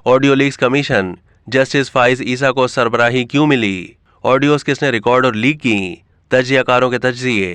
Audio leaks commission, justice फाइज ईसा को सरबराही क्यों मिली? Audios किसने रिकॉर्ड और लीक की? तज्जियाकारों के तज्जिए।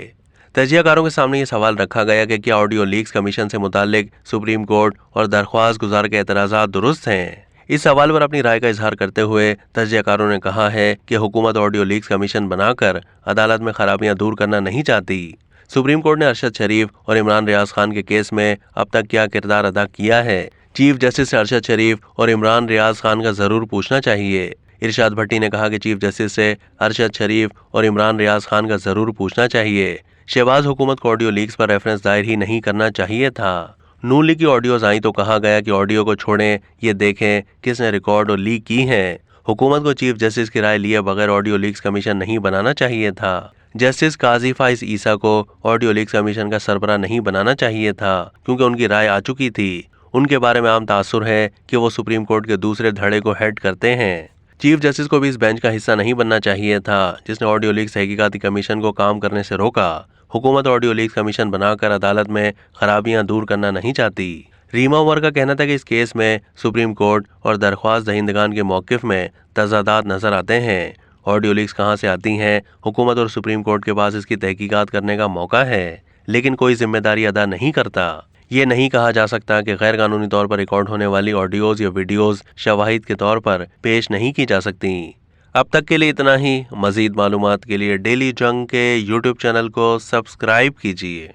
तज्जियाकारों के सामने ये सवाल रखा गया कि क्या ऑडियो लीक्स कमीशन से मुताल्लिक सुप्रीम कोर्ट और दरख्वास्त गुजार के एतराज़ात दुरुस्त हैं? इस सवाल पर अपनी राय का इजहार करते हुए तज्जियाकारों ने कहा है कि हुकूमत ऑडियो लीक्स कमीशन बनाकर अदालत में खराबियां दूर करना नहीं चाहती। सुप्रीम कोर्ट ने अरशद शरीफ और इमरान रियाज खान के केस में अब तक क्या किरदार अदा किया है? चीफ जस्टिस से अरशद शरीफ और इमरान रियाज खान का जरूर पूछना चाहिए। इरशाद भट्टी ने कहा कि चीफ जस्टिस से अरशद शरीफ और इमरान रियाज खान का जरूर पूछना चाहिए। शहबाज हुकूमत को ऑडियो लीक्स पर रेफरेंस दायर ही नहीं करना चाहिए था। नून लीग की ऑडियोज आई तो कहा गया कि ऑडियो को छोड़ें, ये देखें किसने रिकॉर्ड और लीक की हैं। हुकूमत को चीफ जस्टिस की राय लिए बगैर ऑडियो लीक्स कमीशन नहीं बनाना चाहिए था। जस्टिस काजी फाइज ईसा को ऑडियो लीक्स कमीशन का सरबराह नहीं बनाना चाहिए था, क्योंकि उनकी राय आ चुकी थी। उनके बारे में आम तासुर है कि वो सुप्रीम कोर्ट के दूसरे धड़े को हेड करते हैं। चीफ जस्टिस को भी इस बेंच का हिस्सा नहीं बनना चाहिए था जिसने ऑडियो लीक्स तहकीकाती कमीशन को काम करने से रोका। हुकूमत ऑडियो लीक्स कमीशन बनाकर अदालत में खराबियां दूर करना नहीं चाहती। रीमा उमर का कहना था कि इस केस में सुप्रीम कोर्ट और दरख्वास्त दहिंदगान के मौक़िफ़ में तजादात नजर आते हैं। ऑडियो लीक्स कहाँ से आती हैं? हुकूमत और सुप्रीम कोर्ट के पास इसकी तहकीकात करने का मौका है, लेकिन कोई जिम्मेदारी अदा नहीं करता। ये नहीं कहा जा सकता कि गैर कानूनी तौर पर रिकॉर्ड होने वाली ऑडियोज या वीडियोज शवाहिद के तौर पर पेश नहीं की जा सकती। अब तक के लिए इतना ही। मजीद मालूमात के लिए डेली जंग के यूट्यूब चैनल को सब्सक्राइब कीजिए।